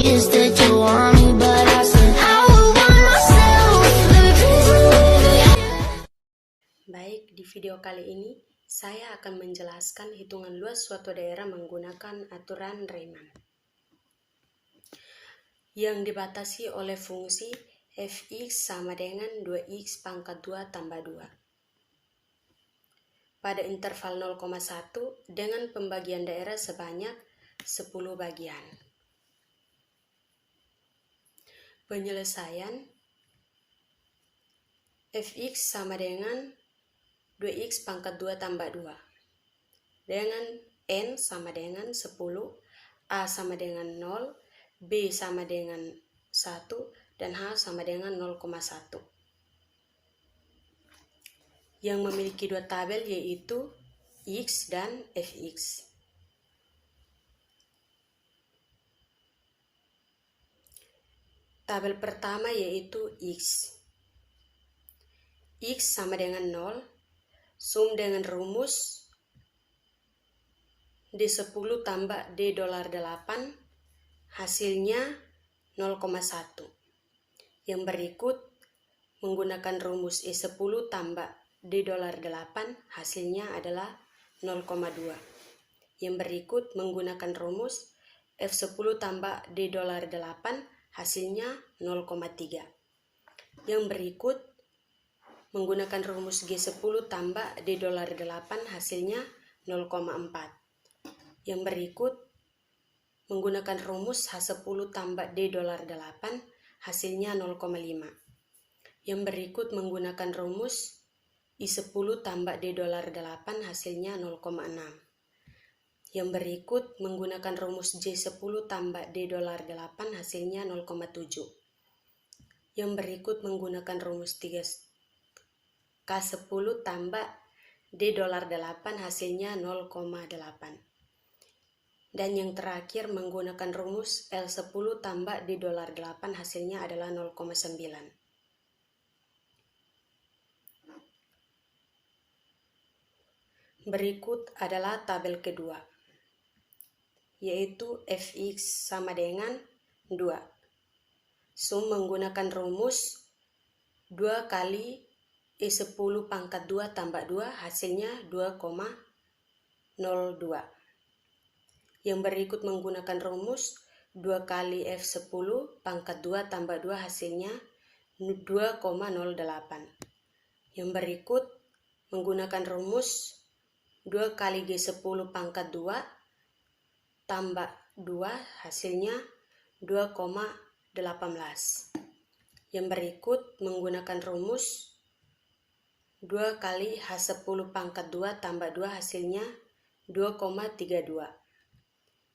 is that you want me, but I said I would want myself. The reason. Baik, di video kali ini saya akan menjelaskan hitungan luas suatu daerah menggunakan aturan Riemann yang dibatasi oleh fungsi fx sama dengan 2x pangkat 2 tambah 2 pada interval 0,1 dengan pembagian daerah sebanyak 10 bagian. Penyelesaian fx sama dengan 2x pangkat 2 tambah 2 dengan n sama dengan 10, a sama dengan 0, b sama dengan 1, dan h sama dengan 0,1 yang memiliki dua tabel yaitu x dan fx. Tabel pertama yaitu x sama dengan 0, sum dengan rumus D10 tambah D$8, hasilnya 0,1. Yang berikut menggunakan rumus E10 tambah D$8, hasilnya adalah 0,2. Yang berikut menggunakan rumus F10 tambah D$8, hasilnya 0,3. Yang berikut menggunakan rumus G10 tambah D$8, hasilnya 0,4. Yang berikut menggunakan rumus H10 tambah D$8, hasilnya 0,5. Yang berikut menggunakan rumus I10 tambah D$8, hasilnya 0,6. Yang berikut menggunakan rumus J10 tambah D$8, hasilnya 0,7. Yang berikut menggunakan rumus K10 tambah D$8, hasilnya 0,8. Dan yang terakhir menggunakan rumus L10 tambah D$8, hasilnya adalah 0,9. Berikut adalah tabel kedua, yaitu fx sama dengan 2. Sum menggunakan rumus 2 kali E10 pangkat 2 tambah 2, hasilnya 2,02. Yang berikut menggunakan rumus 2 kali F10 pangkat 2 tambah 2, hasilnya 2,08. Yang berikut menggunakan rumus 2 kali G10 pangkat 2 tambah 2, hasilnya 2,18. Yang berikut menggunakan rumus 2 kali H10 pangkat 2 tambah 2, hasilnya 2,32.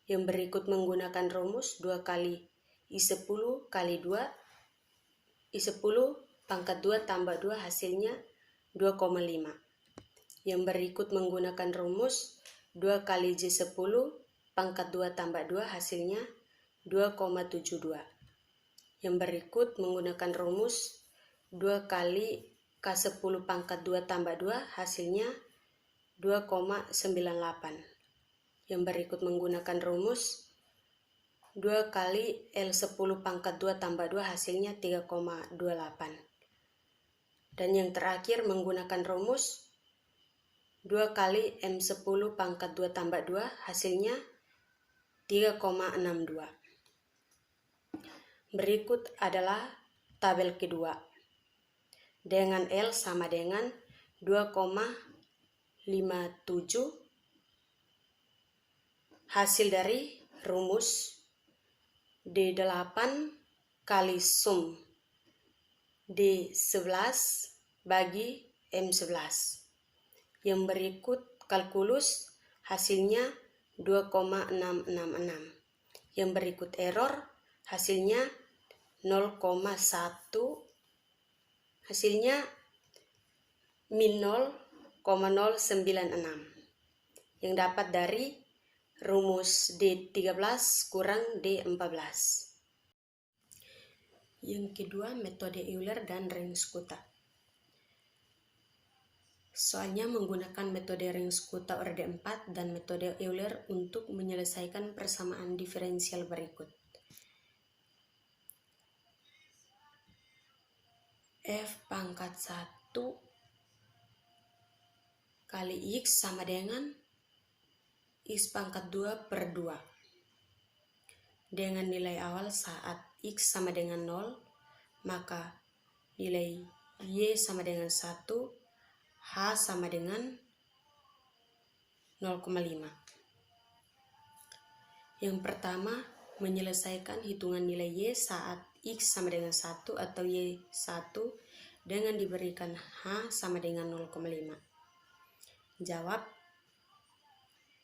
Yang berikut menggunakan rumus 2 kali I10 kali 2, I10 pangkat 2 tambah 2, hasilnya 2,5. Yang berikut menggunakan rumus 2 kali J10 pangkat 2 tambah 2, hasilnya 2,72. Yang berikut menggunakan rumus 2 kali K10 pangkat 2 tambah 2, hasilnya 2,98. Yang berikut menggunakan rumus 2 kali L10 pangkat 2 tambah 2, hasilnya 3,28. Dan yang terakhir menggunakan rumus 2 kali M10 pangkat 2 tambah 2, hasilnya 3,62. Berikut adalah tabel kedua dengan L sama dengan 2,57. Hasil dari rumus D8 kali sum D11 bagi M11. Yang berikut kalkulus, hasilnya 2,666. Yang berikut error, hasilnya 0,1, hasilnya min 0,096 yang dapat dari rumus D13 kurang D14. Yang kedua, metode Euler dan Rensch-Kutta. Soalnya menggunakan metode Rensch-Kutta orde 4 dan metode Euler untuk menyelesaikan persamaan diferensial berikut. F pangkat 1 kali X sama dengan X pangkat 2 per 2. Dengan nilai awal saat X sama dengan 0, maka nilai Y sama dengan 1, H sama dengan 0,5. Yang pertama, menyelesaikan hitungan nilai Y saat X sama dengan 1 atau Y1 dengan diberikan H sama dengan 0,5. Jawab.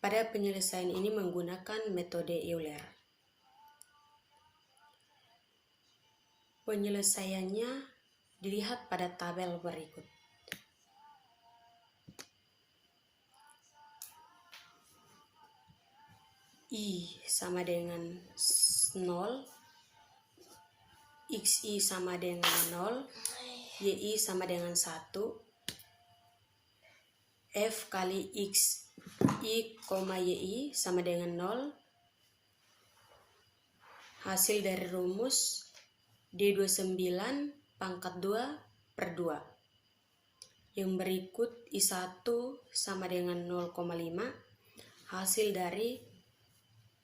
Pada penyelesaian ini menggunakan metode Euler. Penyelesaiannya dilihat pada tabel berikut. I sama dengan 0, XI sama dengan 0, YI sama dengan 1, F kali X I, YI sama dengan 0. Hasil dari rumus D29 pangkat 2 per 2. Yang berikut I1 sama dengan 0,5. Hasil dari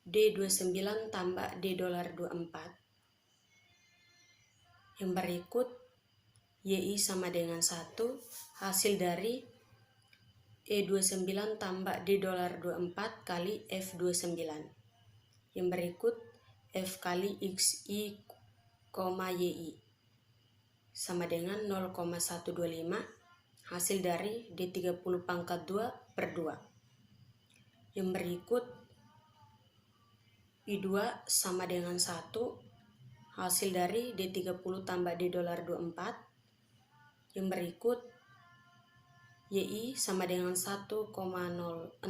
D29 tambah D$24. Yang berikut YI sama dengan 1. Hasil dari E29 tambah D$24 kali F29. Yang berikut F kali XI, YI sama dengan 0,125. Hasil dari D30 pangkat 2 per 2. Yang berikut I2 sama dengan 1. Hasil dari D30 tambah D$24. Yang berikut YI sama dengan 1,0625.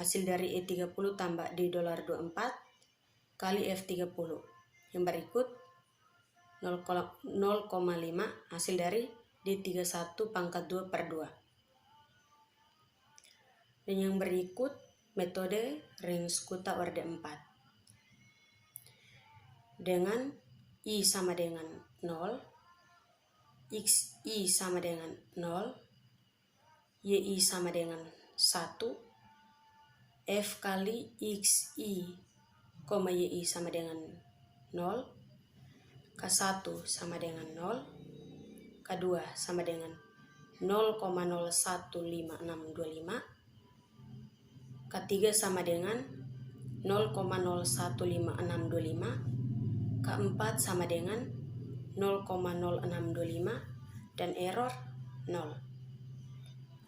Hasil dari E30 tambah D$24 kali F30. Yang berikut 0,5 hasil dari D31 pangkat 2 per 2. Dan yang berikut metode Ring-Skuta orde 4. Dengan I sama dengan 0, XI sama dengan 0, YI sama dengan 1, F kali XI, YI sama dengan 0, K1 sama dengan 0, K2 sama dengan 0,015625, K3 sama dengan 0,015625, K4 sama dengan 0,0625 dan error 0.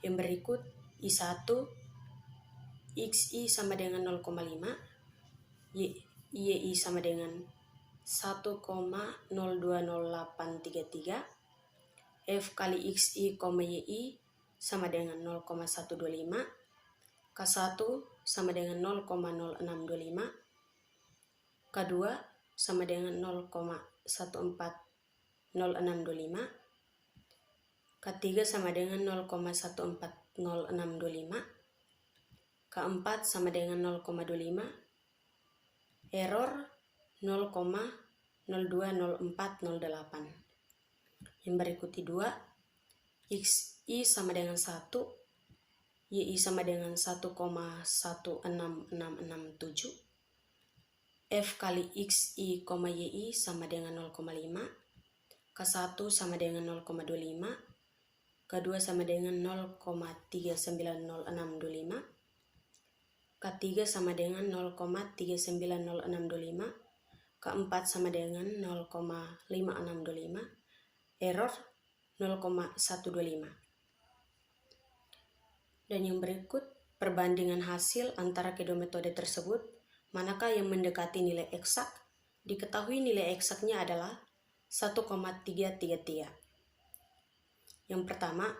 Yang berikut I1 XI sama dengan 0,5, YI sama dengan 1,020833, F kali XI, YI sama dengan 0,125, K1 sama dengan 0,0625, K2 sama dengan 0,1400625, K3 sama dengan 0,1400625, K4 sama dengan 0,25, error 0,020408. Yang berikut I2, XI sama dengan 1, YI sama dengan 1,16667, F kali XI, YI sama dengan 0,5, K1 sama dengan 0,25, K2 sama dengan 0,390625, K3 sama dengan 0,390625, K4 sama dengan 0,5625, error 0,125. Dan yang berikut perbandingan hasil antara kedua metode tersebut, manakah yang mendekati nilai eksak? Diketahui nilai eksaknya adalah 1,333. Yang pertama,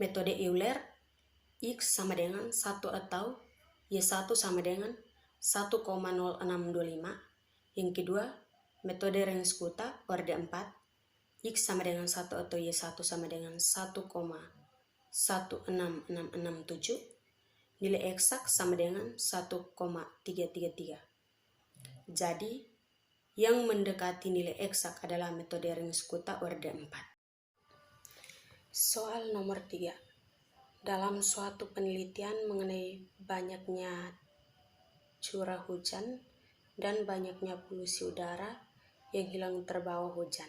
metode Euler, X sama dengan 1 atau Y1 sama dengan 1,0625. Yang kedua, metode Ring-Skuta orde 4, X sama dengan 1 atau Y1 sama dengan 1,16667. Nilai eksak sama dengan 1,333. Jadi, yang mendekati nilai eksak adalah metode Ring-Skuta orde 4. Soal nomor 3. Dalam suatu penelitian mengenai banyaknya curah hujan dan banyaknya polusi udara yang hilang terbawa hujan,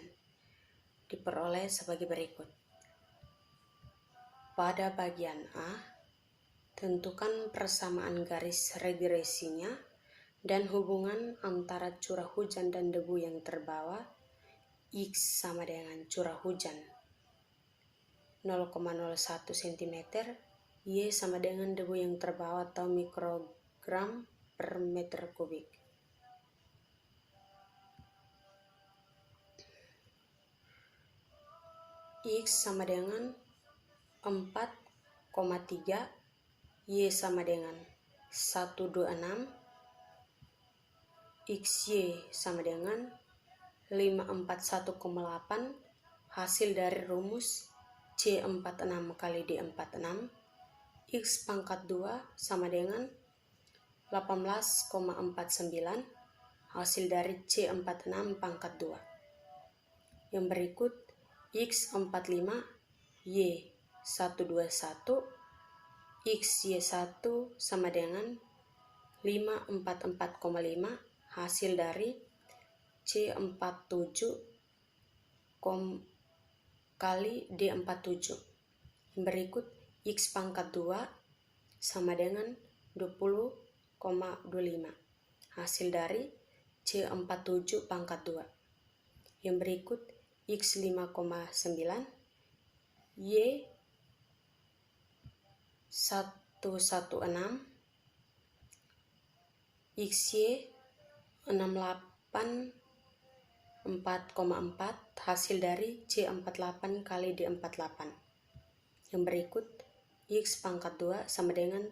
diperoleh sebagai berikut. Pada bagian A, tentukan persamaan garis regresinya dan hubungan antara curah hujan dan debu yang terbawa. X sama dengan curah hujan 0,01 cm, Y sama dengan debu yang terbawa atau mikrogram per meter kubik. X sama dengan 4,3, Y sama dengan 126, XY sama dengan 541,8, hasil dari rumus C46 kali D46, X pangkat 2 sama dengan 18,49, hasil dari C46 pangkat 2. Yang berikut, X45, Y 121, XY1 sama dengan 544,5, hasil dari C47 kali D47. Yang berikut, X pangkat 2 sama dengan 20,25, hasil dari C47 pangkat 2. Yang berikut, X 5,9, Y 116, XY 684,4, hasil dari C48 kali D48. Yang berikut, X pangkat 2 sama dengan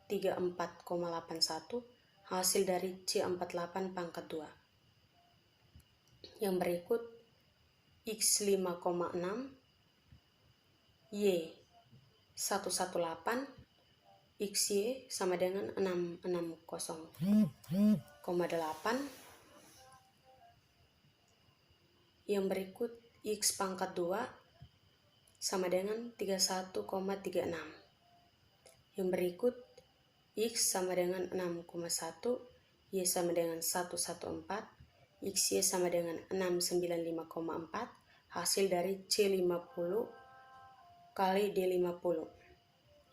34,81, hasil dari C48 pangkat 2. Yang berikut, X 5,6, Y 118, XY sama dengan 660,8. Yang berikut, X pangkat 2 sama dengan 31,36. Yang berikut, X sama dengan 6,1, Y sama dengan 114, XY sama dengan 695,4, hasil dari C50 kali D50.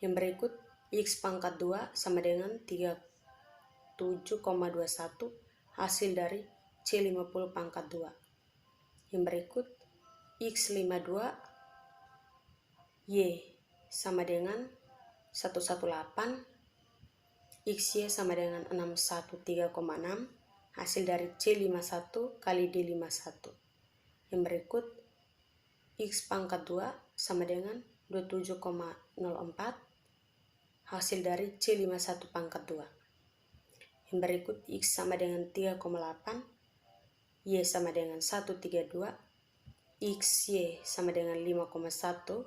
Yang berikut, X pangkat 2 sama dengan 37,21, hasil dari C50 pangkat 2. Yang berikut, X52, Y sama dengan 118, XY sama dengan 613,6, hasil dari C51 kali D51. Yang berikut, X pangkat 2 sama dengan 27,04, hasil dari C51 pangkat 2. Yang berikut, X sama dengan 3,8, Y sama dengan 132, XY sama dengan 5,1,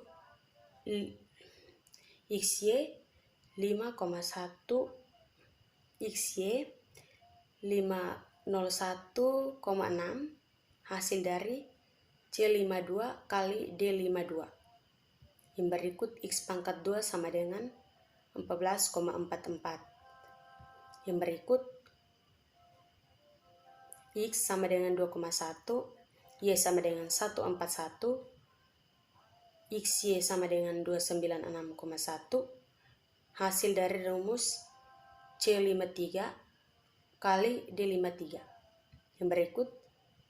XY 5,1, XY 501,6, hasil dari C52 kali D52. Yang berikut, X pangkat 2 sama dengan 14,44. Yang berikut, X sama dengan 2,1, Y sama dengan 141, XY sama dengan 296,1, hasil dari rumus C53 kali D53. Yang berikut,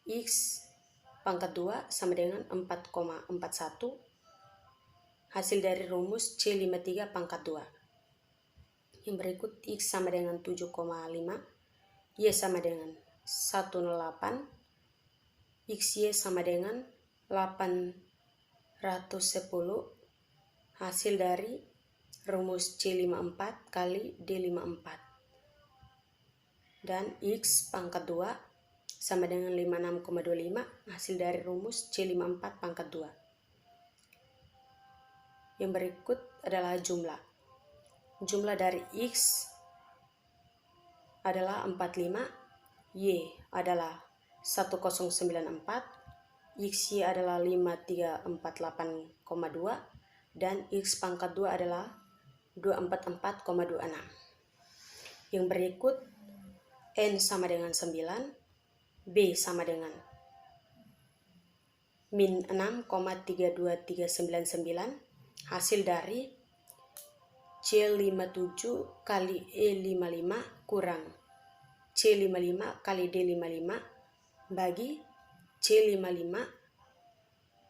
X pangkat 2 sama dengan 4,41, hasil dari rumus C53 pangkat 2. Yang berikut, X sama dengan 7,5, Y sama dengan 108, XY sama dengan 810, hasil dari rumus C54 kali D54. Dan X pangkat 2 sama dengan 56,25, hasil dari rumus C54 pangkat 2. Yang berikut adalah jumlah. Jumlah dari X adalah 45, Y adalah 1094, X-Y adalah 5348,2, dan X pangkat 2 adalah 244,26. Yang berikut, N sama dengan 9, B sama dengan min 6,32399, hasil dari C57 kali E55 kurang C55 kali D55 bagi C55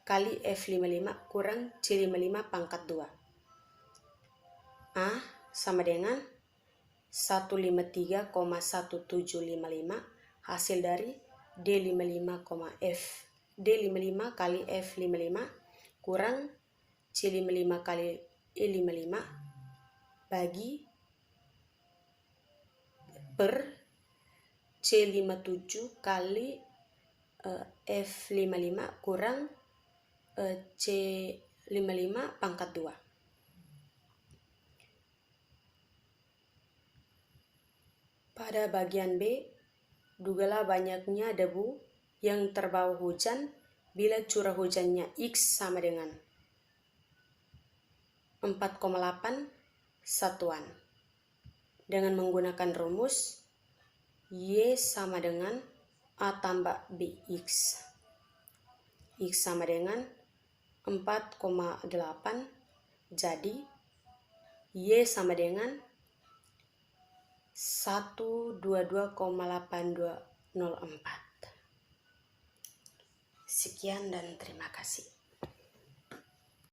kali F55 kurang C55 pangkat 2. A sama dengan 153,1755 hasil dari D55, D55 kali F55 kurang C55 kali E55 bagi per C57 kali F55 kurang C55 pangkat 2. Pada bagian B, dugalah banyaknya debu yang terbawa hujan bila curah hujannya X sama dengan 4,8 satuan. Dengan menggunakan rumus Y sama dengan A tambah BX. X sama dengan 4,8, jadi Y sama dengan 122,8204. Sekian dan terima kasih.